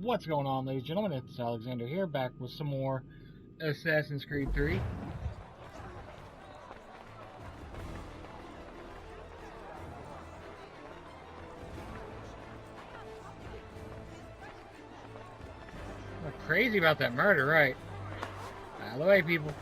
What's going on, ladies and gentlemen? It's Alexander here, back with some more Assassin's Creed 3. We're crazy about that murder, right? Out of the way, people.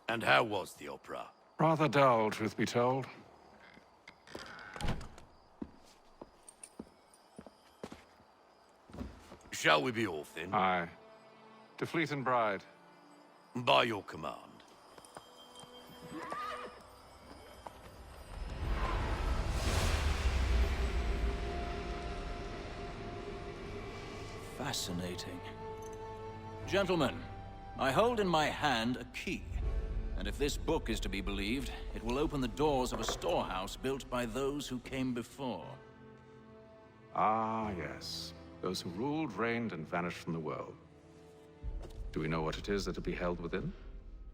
And how was the opera? Rather dull, truth be told. Shall we be off then? Aye. To Fleet and Bride. By your command. Fascinating. Gentlemen, I hold in my hand a key. And if this book is to be believed, it will open the doors of a storehouse built by those who came before. Ah, yes. Those who ruled, reigned, and vanished from the world. Do we know what it is that will be held within?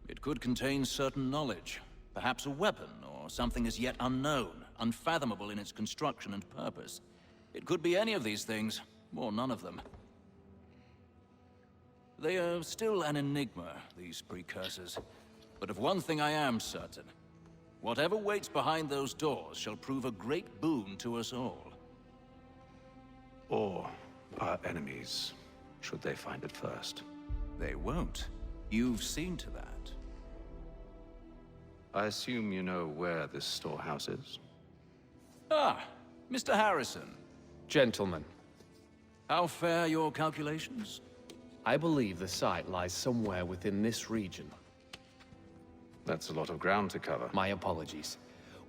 It could contain certain knowledge. Perhaps a weapon, or something as yet unknown, unfathomable in its construction and purpose. It could be any of these things, or none of them. They are still an enigma, these precursors. But of one thing I am certain. Whatever waits behind those doors shall prove a great boon to us all. Or our enemies, should they find it first. They won't. You've seen to that. I assume you know where this storehouse is? Ah, Mr. Harrison. Gentlemen, How fare your calculations? I believe the site lies somewhere within this region. That's a lot of ground to cover. My apologies.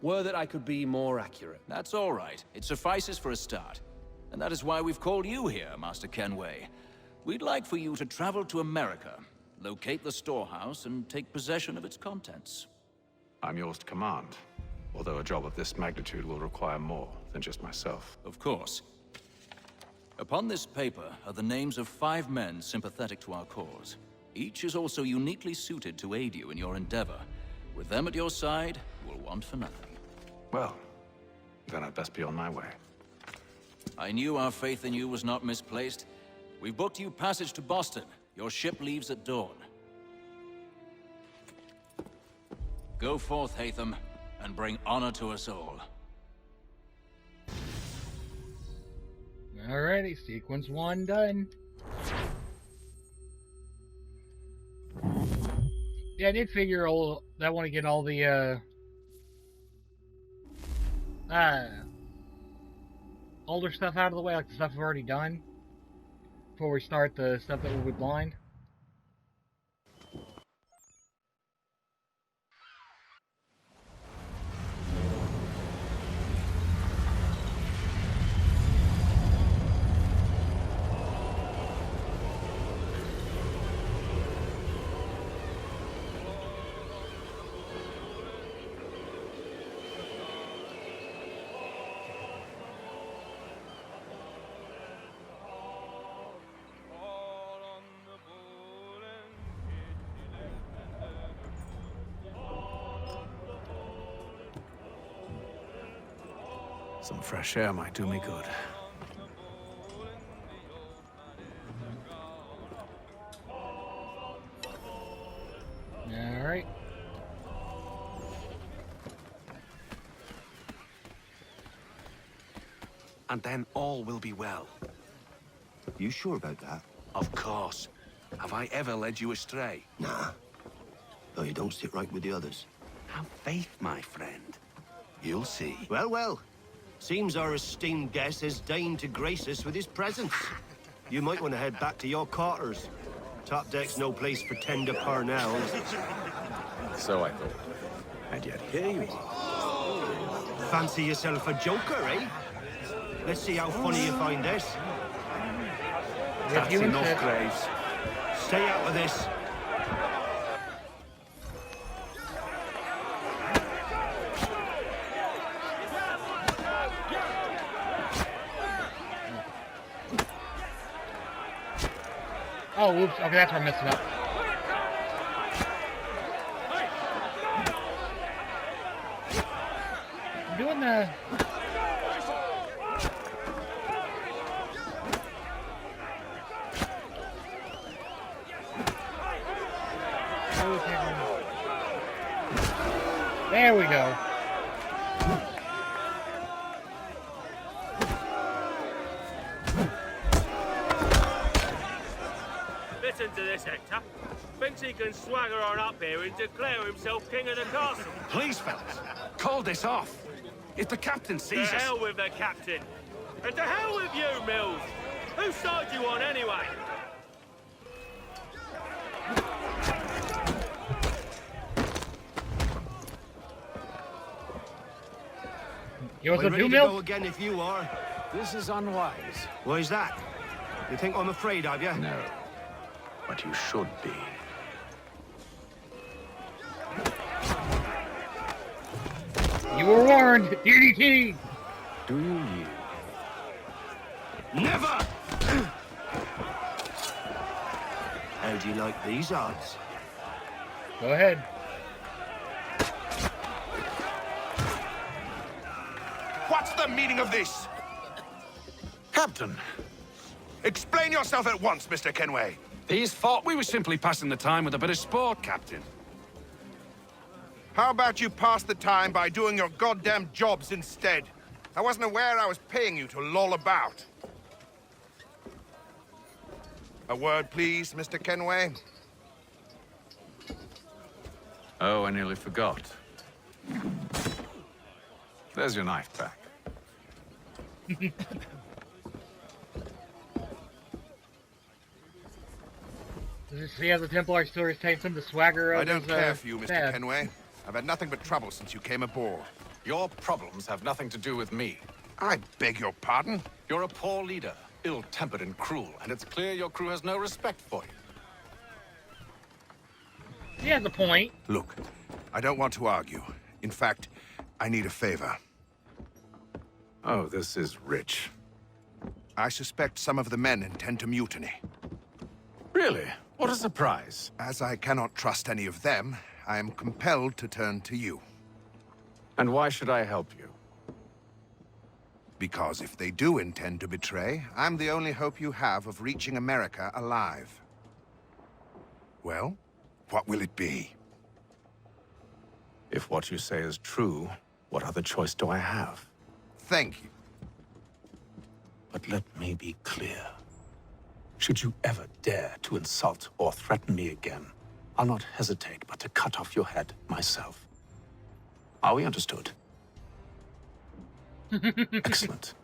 Were that I could be more accurate. That's all right. It suffices for a start. And that is why we've called you here, Master Kenway. We'd like for you to travel to America, locate the storehouse, and take possession of its contents. I'm yours to command, although a job of this magnitude will require more than just myself. Of course. Upon this paper are the names of 5 men sympathetic to our cause. Each is also uniquely suited to aid you in your endeavor. With them at your side, you will want for nothing. Well, then I'd best be on my way. I knew our faith in you was not misplaced. We've booked you passage to Boston. Your ship leaves at dawn. Go forth, Hatham, and bring honor to us all. Alrighty, sequence 1 done. Yeah, I did figure that I want to get all the older stuff out of the way, like the stuff I've already done, before we start the stuff that will be blind. Some fresh air might do me good. Alright. And then all will be well. You sure about that? Of course. Have I ever led you astray? Nah. Though you don't sit right with the others. Have faith, my friend. You'll see. Well, well. Seems our esteemed guest has deigned to grace us with his presence. You might want to head back to your quarters. Top deck's no place for tender Parnells. So I thought. And yet here you are. Fancy yourself a joker, eh? Let's see how funny you find this. That's you enough, insist. Graves. Stay out of this. Oh, oops. Okay, that's where I'm messing up. There we go. Listen to this, Hector. Thinks he can swagger on up here and declare himself king of the castle. Please, fellas, call this off. If the captain To sees us... hell with the captain. And to hell with you, Mills. Whose side you on, anyway? You want I'm some ready new to go milk? again if you are. This is unwise. Why is that? You think I'm afraid of you? No. But you should be. You were warned. DDT. Do you yield? Never! How do you like these odds? Go ahead. What's the meaning of this? Captain, Explain yourself at once, Mr. Kenway. these thought we were simply passing the time with a bit of sport, Captain. How about you pass the time by doing your goddamn jobs instead? I wasn't aware I was paying you to loll about. A word, please, Mr. Kenway. Oh, I nearly forgot. There's your knife back. Does it see how the Templar still retains some of the swagger of I don't his, care for you, Mr. staff? Kenway. I've had nothing but trouble since you came aboard. Your problems have nothing to do with me. I beg your pardon? You're a poor leader, ill-tempered and cruel, and it's clear your crew has no respect for you. He has a point. Look, I don't want to argue. In fact, I need a favor. Oh, this is rich. I suspect some of the men intend to mutiny. Really? What a surprise. As I cannot trust any of them, I am compelled to turn to you. And why should I help you? Because if they do intend to betray, I'm the only hope you have of reaching America alive. Well, what will it be? If what you say is true, what other choice do I have? Thank you. But let me be clear. Should you ever dare to insult or threaten me again, I'll not hesitate but to cut off your head myself. Are we understood? Excellent.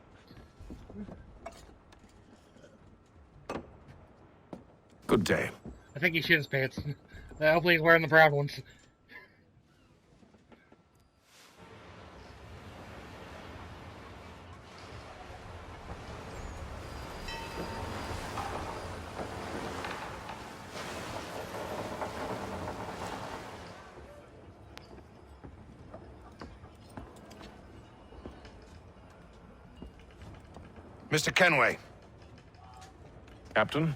Good day. I think he shit his pants. Hopefully he's wearing the brown ones. Mr. Kenway, Captain?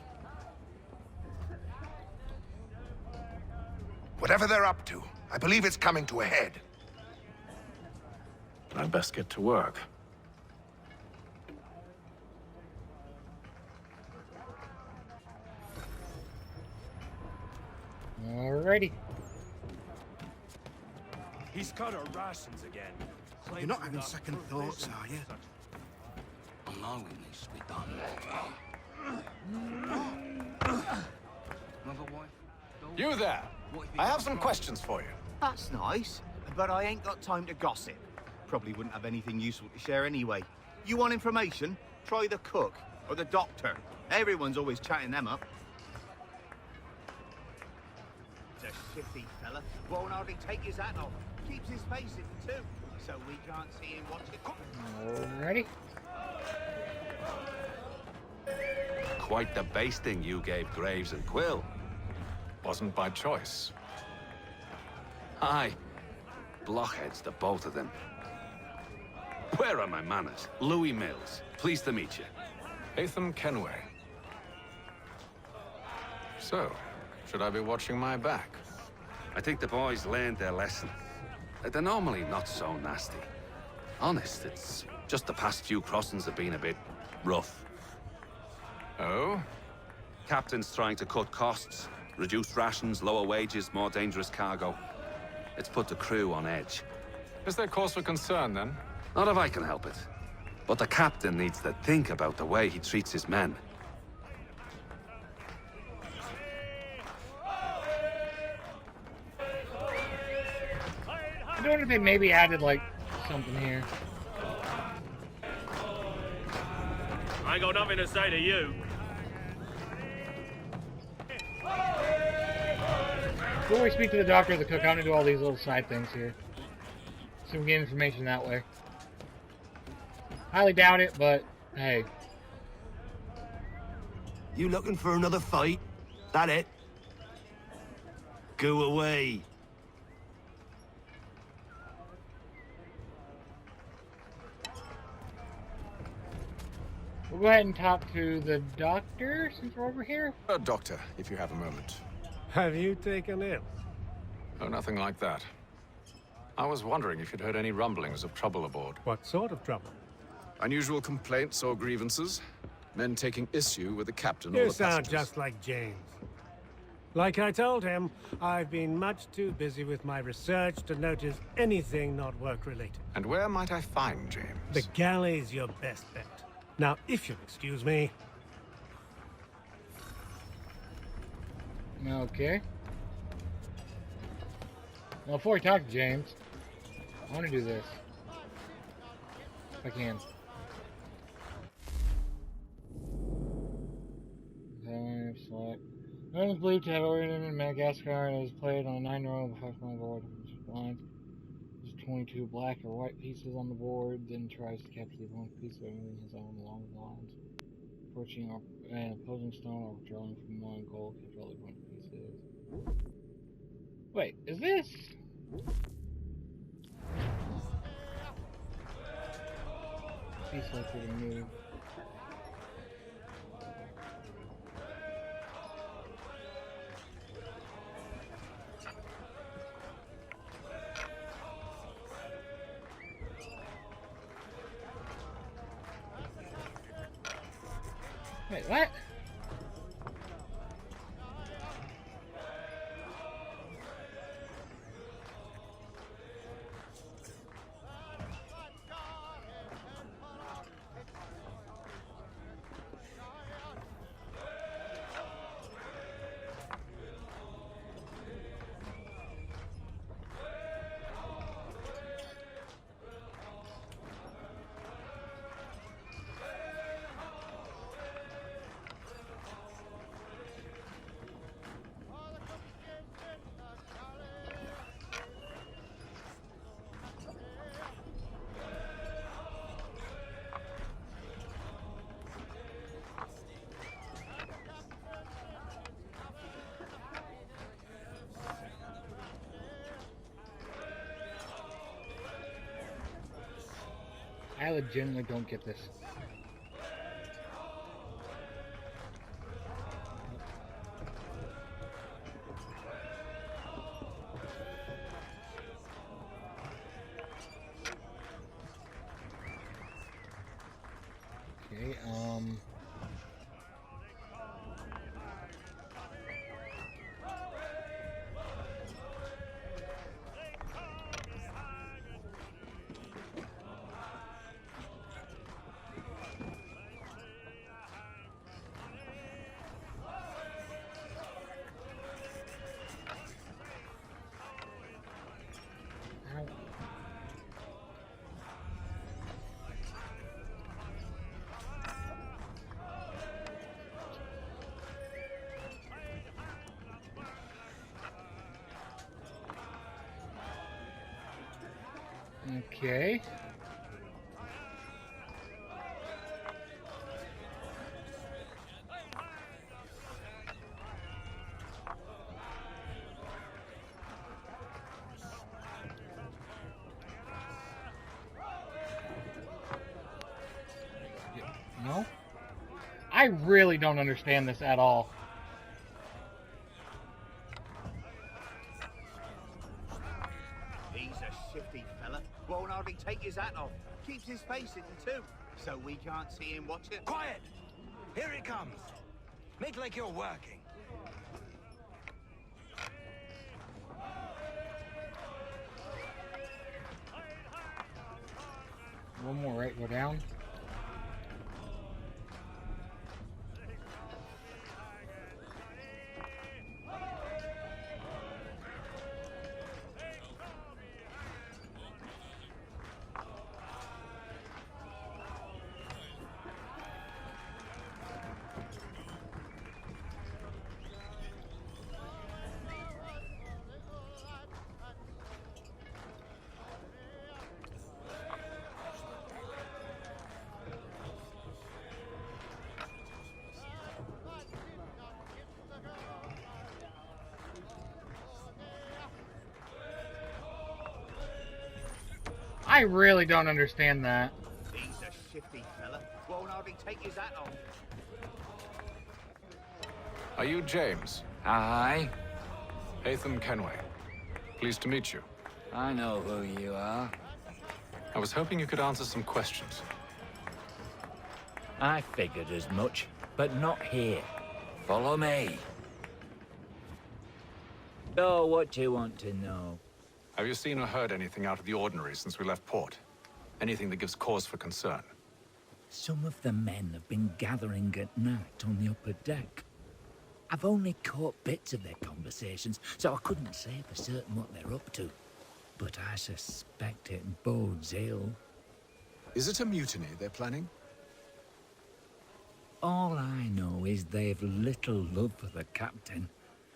whatever they're up to, I believe it's coming to a head. I'd best get to work. Alrighty. He's cut our rations again. You're not having second thoughts, are you? I know it needs to be done. Mother wife? You there! I have some questions for you. That's nice, but I ain't got time to gossip. Probably wouldn't have anything useful to share anyway. You want information? Try the cook or the doctor. Everyone's always chatting them up. It's a shifty fella. Won't hardly take his hat off. Keeps his face in too, so we can't see him watch it cook. Alrighty. Quite the basting you gave Graves and Quill. Wasn't by choice. Aye. Blockheads, the both of them. Where are my manners? Louis Mills. Pleased to meet you. Ethan Kenway. So, should I be watching my back? I think the boys learned their lesson. They're normally not so nasty. Honest, it's just the past few crossings have been a bit rough. Oh? Captain's trying to cut costs, reduce rations, lower wages, more dangerous cargo. It's put the crew on edge. Is there cause for concern, then? Not if I can help it. But the captain needs to think about the way he treats his men. I wonder if they maybe added, like, something here. I ain't got nothing to say to you. Before we speak to the doctor or the cook, I'm gonna do all these little side things here. So we can get information that way. Highly doubt it, but hey. You looking for another fight? That it? Go away. We'll go ahead and talk to the doctor since we're over here. Doctor, if you have a moment. Have you taken ill? Oh, nothing like that. I was wondering if you'd heard any rumblings of trouble aboard. What sort of trouble? Unusual complaints or grievances? Men taking issue with the captain or You the sound passengers? just like James. Like I told him, I've been much too busy with my research to notice anything not work-related. And where might I find James? The galley's your best bet. Now, if you'll excuse me... Okay. Well, before we talk to James, I want to do this. If I can. Select. No one is believed to have originated in Madagascar and is played on a 9-row of 5-mile board. Lines. There's 22 black or white pieces on the board, then tries to capture the one piece by moving his arm along the lines. Approaching an opposing stone or drawing from one goal, capture all the one pieces. Wait, is this? Piece likely to move. Wait, what? I legitimately don't get this. Okay, okay. No? I really don't understand this at all. He's a shifty fella. Won't hardly take take his hat off. Keeps his face hidden too, so we can't see him watch it. Quiet! Here he comes. Make like you're working. One more, right? Go down. I really don't understand that. He's a shifty fella. Won't hardly take his hat off. Are you James? Aye. Hatham Kenway. Pleased to meet you. I know who you are. I was hoping you could answer some questions. I figured as much, but not here. Follow me. So, what do you want to know? Have you seen or heard anything out of the ordinary since we left port? Anything that gives cause for concern? Some of the men have been gathering at night on the upper deck. I've only caught bits of their conversations, so I couldn't say for certain what they're up to. But I suspect it bodes ill. Is it a mutiny they're planning? All I know is they've little love for the captain.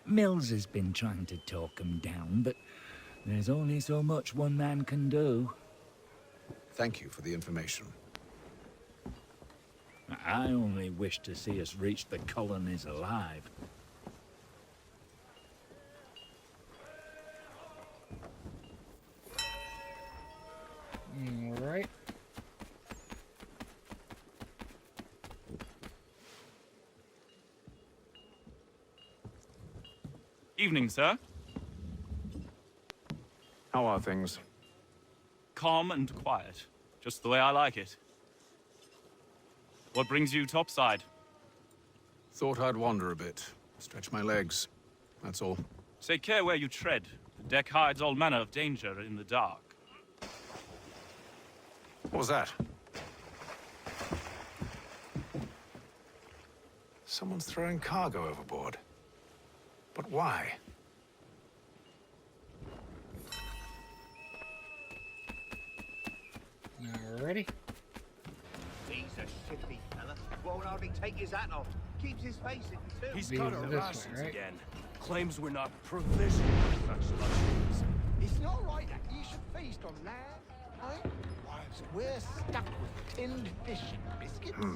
Mills has been trying to talk him down, but there's only so much one man can do. Thank you for the information. I only wish to see us reach the colonies alive. All right. Evening, sir. How are things? Calm and quiet. Just the way I like it. What brings you topside? Thought I'd wander a bit. Stretch my legs. That's all. Take care where you tread. The deck hides all manner of danger in the dark. What was that? Someone's throwing cargo overboard. But why? Alrighty. He's a shifty fella. Won't hardly take his hat off. Keeps his face hidden too. He's Be got our this way, rations right? again. Claims we're not provisioned with such luxuries. It's not right that you should feast on that, eh? Whilst we're stuck with tinned fish and biscuits.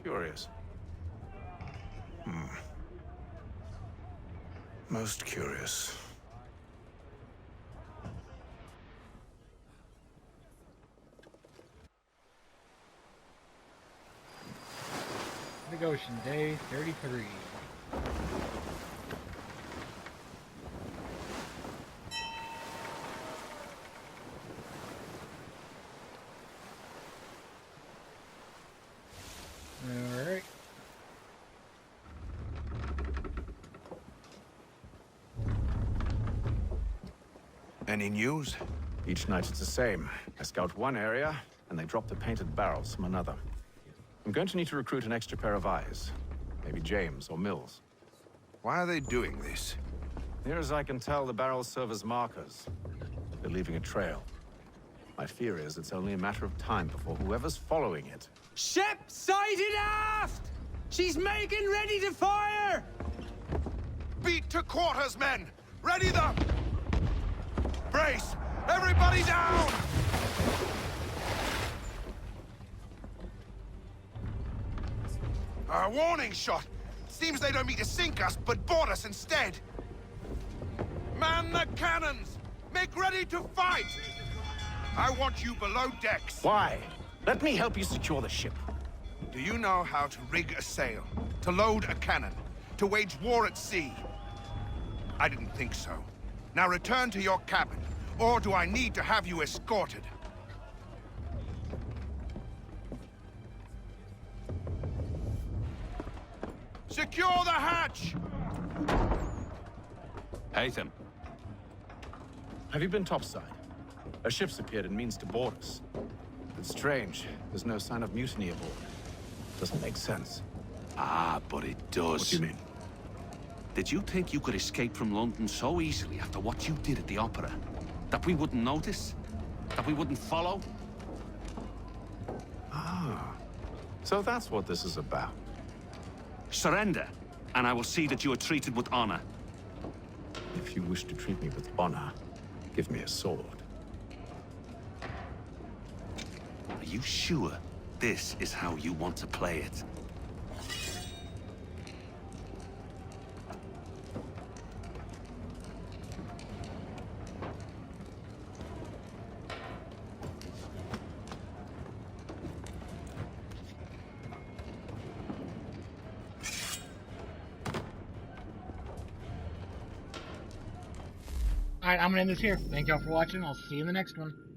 Curious. Most curious. Big Ocean, day 33. Alright. Any news? Each night it's the same. I scout one area, and they drop the painted barrels from another. I'm going to need to recruit an extra pair of eyes. Maybe James or Mills. Why are they doing this? Near as I can tell, the barrels serve as markers. They're leaving a trail. My fear is it's only a matter of time before whoever's following it. Ship sighted aft! She's making ready to fire! Beat to quarters, men! Ready the... Brace! Everybody down! A warning shot! Seems they don't mean to sink us, but board us instead! Man the cannons! Make ready to fight! I want you below decks. Why? Let me help you secure the ship. Do you know how to rig a sail? To load a cannon? To wage war at sea? I didn't think so. Now return to your cabin, or do I need to have you escorted? Secure the hatch! Haytham. Have you been topside? A ship's appeared and means to board us. It's strange. There's no sign of mutiny aboard. Doesn't make sense. Ah, but it does. What do you mean? Did you think you could escape from London so easily after what you did at the Opera? That we wouldn't notice? That we wouldn't follow? Ah. So that's what this is about. Surrender, and I will see that you are treated with honor. If you wish to treat me with honor, give me a sword. Are you sure this is how you want to play it? Alright, I'm gonna end this here. Thank y'all for watching. I'll see you in the next one.